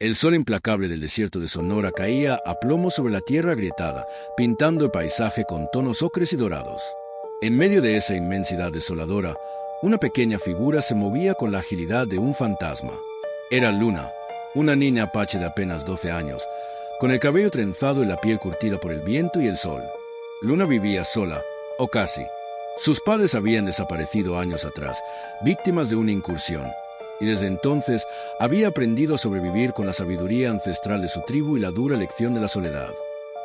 El sol implacable del desierto de Sonora caía a plomo sobre la tierra agrietada, pintando el paisaje con tonos ocres y dorados. En medio de esa inmensidad desoladora, una pequeña figura se movía con la agilidad de un fantasma. Era Luna, una niña apache de apenas 12 años, con el cabello trenzado y la piel curtida por el viento y el sol. Luna vivía sola, o casi. Sus padres habían desaparecido años atrás, víctimas de una incursión, y desde entonces había aprendido a sobrevivir con la sabiduría ancestral de su tribu y la dura lección de la soledad.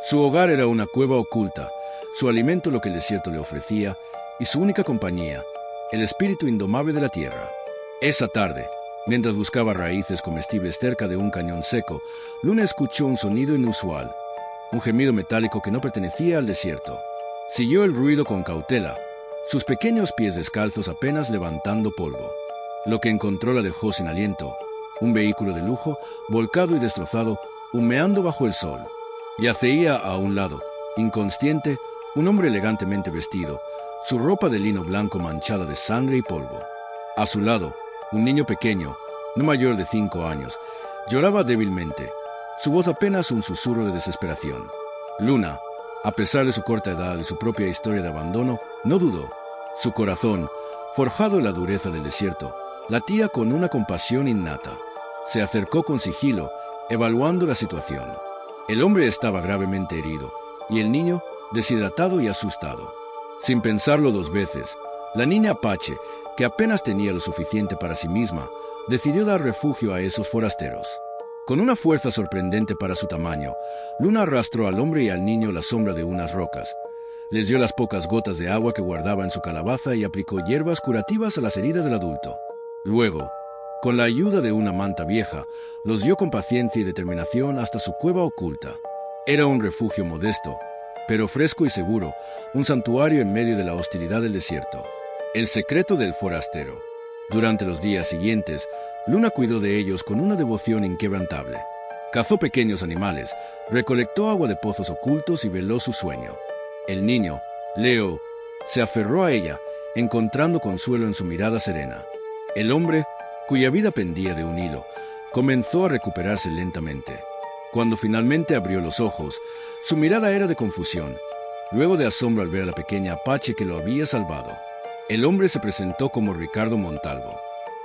Su hogar era una cueva oculta, su alimento lo que el desierto le ofrecía, y su única compañía, el espíritu indomable de la tierra. Esa tarde, mientras buscaba raíces comestibles cerca de un cañón seco, Luna escuchó un sonido inusual, un gemido metálico que no pertenecía al desierto. Siguió el ruido con cautela, sus pequeños pies descalzos apenas levantando polvo. Lo que encontró la dejó sin aliento, un vehículo de lujo, volcado y destrozado, humeando bajo el sol. Yacía a un lado, inconsciente, un hombre elegantemente vestido, su ropa de lino blanco manchada de sangre y polvo. A su lado, un niño pequeño, no mayor de 5 años, lloraba débilmente, su voz apenas un susurro de desesperación. Luna, a pesar de su corta edad y su propia historia de abandono, no dudó. Su corazón, forjado en la dureza del desierto, latía con una compasión innata. Se acercó con sigilo, evaluando la situación. El hombre estaba gravemente herido, y el niño, deshidratado y asustado. Sin pensarlo 2 veces, la niña apache, que apenas tenía lo suficiente para sí misma, decidió dar refugio a esos forasteros. Con una fuerza sorprendente para su tamaño, Luna arrastró al hombre y al niño a la sombra de unas rocas. Les dio las pocas gotas de agua que guardaba en su calabaza y aplicó hierbas curativas a las heridas del adulto. Luego, con la ayuda de una manta vieja, los guió con paciencia y determinación hasta su cueva oculta. Era un refugio modesto, pero fresco y seguro, un santuario en medio de la hostilidad del desierto. El secreto del forastero. Durante los días siguientes, Luna cuidó de ellos con una devoción inquebrantable. Cazó pequeños animales, recolectó agua de pozos ocultos y veló su sueño. El niño, Leo, se aferró a ella, encontrando consuelo en su mirada serena. El hombre, cuya vida pendía de un hilo, comenzó a recuperarse lentamente. Cuando finalmente abrió los ojos, su mirada era de confusión, luego de asombro al ver a la pequeña apache que lo había salvado. El hombre se presentó como Ricardo Montalvo.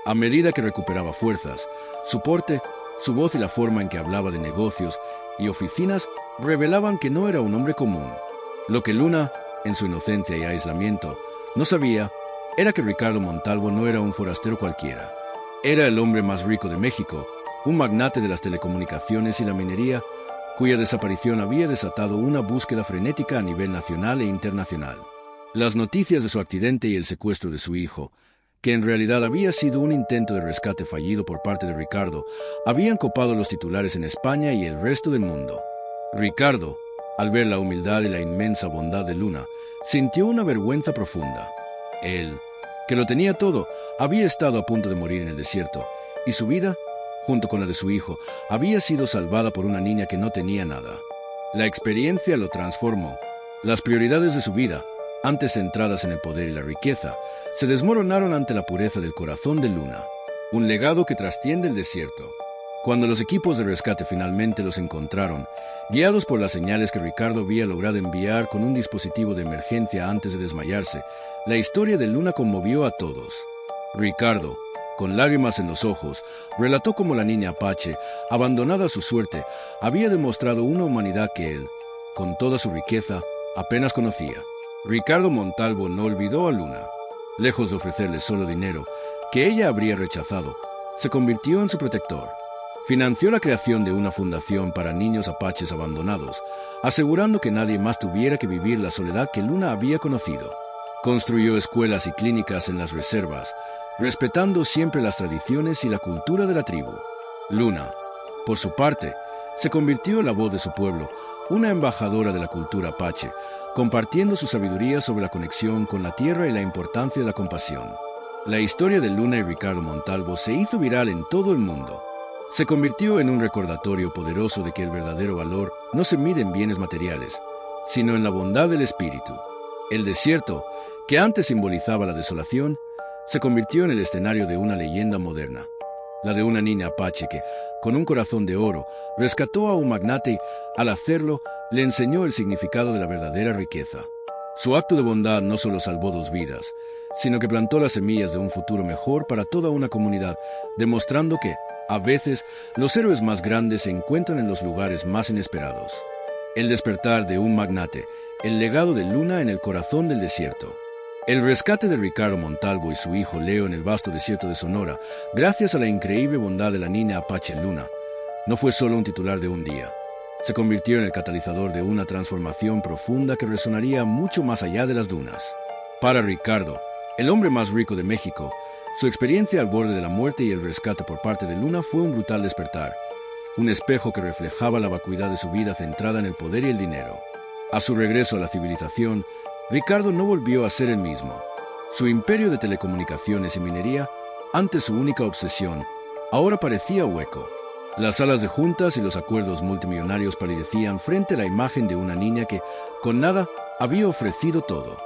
A medida que recuperaba fuerzas, su porte, su voz y la forma en que hablaba de negocios y oficinas revelaban que no era un hombre común. Lo que Luna, en su inocencia y aislamiento, no sabía era que Ricardo Montalvo no era un forastero cualquiera. Era el hombre más rico de México, un magnate de las telecomunicaciones y la minería, cuya desaparición había desatado una búsqueda frenética a nivel nacional e internacional. Las noticias de su accidente y el secuestro de su hijo, que en realidad había sido un intento de rescate fallido por parte de Ricardo, habían copado los titulares en España y el resto del mundo. Ricardo, al ver la humildad y la inmensa bondad de Luna, sintió una vergüenza profunda. Él, que lo tenía todo, había estado a punto de morir en el desierto, y su vida, junto con la de su hijo, había sido salvada por una niña que no tenía nada. La experiencia lo transformó. Las prioridades de su vida, antes centradas en el poder y la riqueza, se desmoronaron ante la pureza del corazón de Luna, un legado que trasciende el desierto. Cuando los equipos de rescate finalmente los encontraron, guiados por las señales que Ricardo había logrado enviar con un dispositivo de emergencia antes de desmayarse, la historia de Luna conmovió a todos. Ricardo, con lágrimas en los ojos, relató cómo la niña apache, abandonada a su suerte, había demostrado una humanidad que él, con toda su riqueza, apenas conocía. Ricardo Montalvo no olvidó a Luna. Lejos de ofrecerle solo dinero, que ella habría rechazado, se convirtió en su protector. Financió la creación de una fundación para niños apaches abandonados, asegurando que nadie más tuviera que vivir la soledad que Luna había conocido. Construyó escuelas y clínicas en las reservas, respetando siempre las tradiciones y la cultura de la tribu. Luna, por su parte, se convirtió en la voz de su pueblo, una embajadora de la cultura apache, compartiendo su sabiduría sobre la conexión con la tierra y la importancia de la compasión. La historia de Luna y Ricardo Montalvo se hizo viral en todo el mundo. Se convirtió en un recordatorio poderoso de que el verdadero valor no se mide en bienes materiales, sino en la bondad del espíritu. El desierto, que antes simbolizaba la desolación, se convirtió en el escenario de una leyenda moderna. la de una niña apache que, con un corazón de oro, rescató a un magnate y, al hacerlo, le enseñó el significado de la verdadera riqueza. Su acto de bondad no solo salvó 2 vidas, sino que plantó las semillas de un futuro mejor para toda una comunidad, demostrando que, a veces, los héroes más grandes se encuentran en los lugares más inesperados. El despertar de un magnate, el legado de Luna en el corazón del desierto. El rescate de Ricardo Montalvo y su hijo Leo en el vasto desierto de Sonora, gracias a la increíble bondad de la niña apache Luna, no fue solo un titular de un día. Se convirtió en el catalizador de una transformación profunda que resonaría mucho más allá de las dunas. Para Ricardo, el hombre más rico de México, su experiencia al borde de la muerte y el rescate por parte de Luna fue un brutal despertar, un espejo que reflejaba la vacuidad de su vida centrada en el poder y el dinero. A su regreso a la civilización, Ricardo no volvió a ser el mismo. Su imperio de telecomunicaciones y minería, antes su única obsesión, ahora parecía hueco. Las salas de juntas y los acuerdos multimillonarios palidecían frente a la imagen de una niña que, con nada, había ofrecido todo.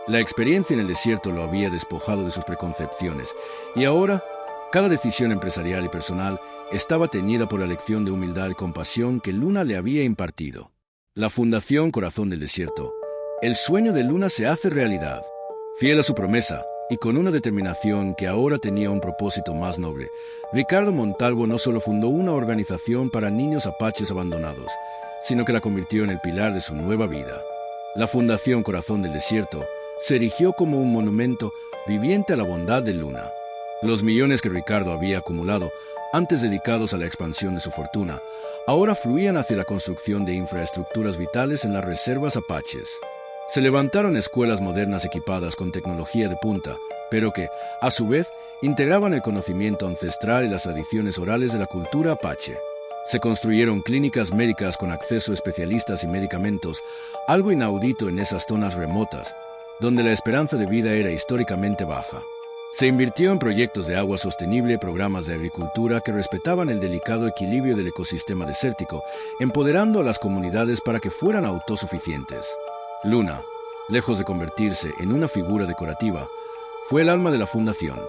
La experiencia en el desierto lo había despojado de sus preconcepciones, y ahora, cada decisión empresarial y personal estaba teñida por la lección de humildad y compasión que Luna le había impartido. La Fundación Corazón del Desierto. El sueño de Luna se hace realidad. Fiel a su promesa, y con una determinación que ahora tenía un propósito más noble, Ricardo Montalvo no solo fundó una organización para niños apaches abandonados, sino que la convirtió en el pilar de su nueva vida. La Fundación Corazón del Desierto se erigió como un monumento viviente a la bondad de Luna. Los millones que Ricardo había acumulado, antes dedicados a la expansión de su fortuna, ahora fluían hacia la construcción de infraestructuras vitales en las reservas apaches. Se levantaron escuelas modernas equipadas con tecnología de punta, pero que, a su vez, integraban el conocimiento ancestral y las tradiciones orales de la cultura apache. Se construyeron clínicas médicas con acceso a especialistas y medicamentos, algo inaudito en esas zonas remotas, donde la esperanza de vida era históricamente baja. Se invirtió en proyectos de agua sostenible y programas de agricultura que respetaban el delicado equilibrio del ecosistema desértico, empoderando a las comunidades para que fueran autosuficientes. Luna, lejos de convertirse en una figura decorativa, fue el alma de la fundación.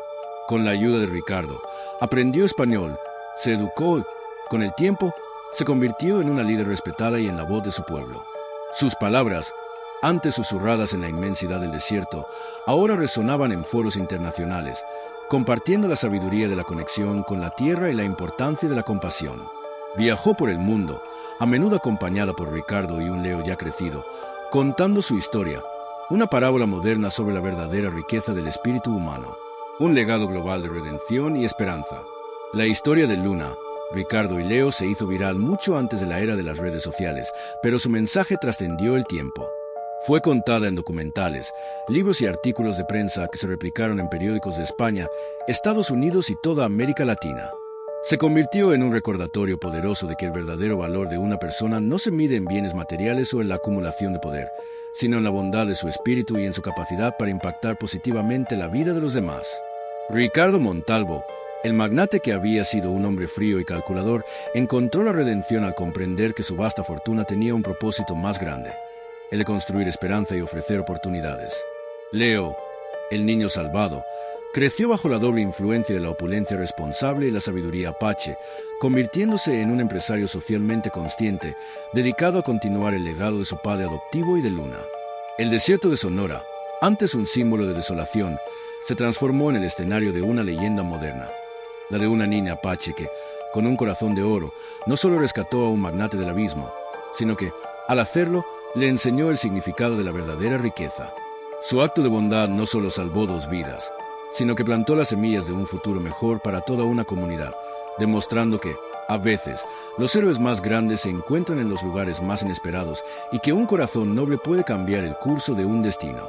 Con la ayuda de Ricardo, aprendió español, se educó y, con el tiempo, se convirtió en una líder respetada y en la voz de su pueblo. Sus palabras, antes susurradas en la inmensidad del desierto, ahora resonaban en foros internacionales, compartiendo la sabiduría de la conexión con la tierra y la importancia de la compasión. Viajó por el mundo, a menudo acompañada por Ricardo y un Leo ya crecido, contando su historia, una parábola moderna sobre la verdadera riqueza del espíritu humano, un legado global de redención y esperanza. La historia de Luna, Ricardo y Leo se hizo viral mucho antes de la era de las redes sociales, pero su mensaje trascendió el tiempo. Fue contada en documentales, libros y artículos de prensa que se replicaron en periódicos de España, Estados Unidos y toda América Latina. Se convirtió en un recordatorio poderoso de que el verdadero valor de una persona no se mide en bienes materiales o en la acumulación de poder, sino en la bondad de su espíritu y en su capacidad para impactar positivamente la vida de los demás. Ricardo Montalvo, el magnate que había sido un hombre frío y calculador, encontró la redención al comprender que su vasta fortuna tenía un propósito más grande, el de construir esperanza y ofrecer oportunidades. Leo, el niño salvado, creció bajo la doble influencia de la opulencia responsable y la sabiduría apache, convirtiéndose en un empresario socialmente consciente, dedicado a continuar el legado de su padre adoptivo y de Luna. El desierto de Sonora, antes un símbolo de desolación, se transformó en el escenario de una leyenda moderna, la de una niña apache que, con un corazón de oro, no solo rescató a un magnate del abismo, sino que, al hacerlo, le enseñó el significado de la verdadera riqueza. Su acto de bondad no solo salvó 2 vidas, sino que plantó las semillas de un futuro mejor para toda una comunidad, demostrando que, a veces, los héroes más grandes se encuentran en los lugares más inesperados y que un corazón noble puede cambiar el curso de un destino.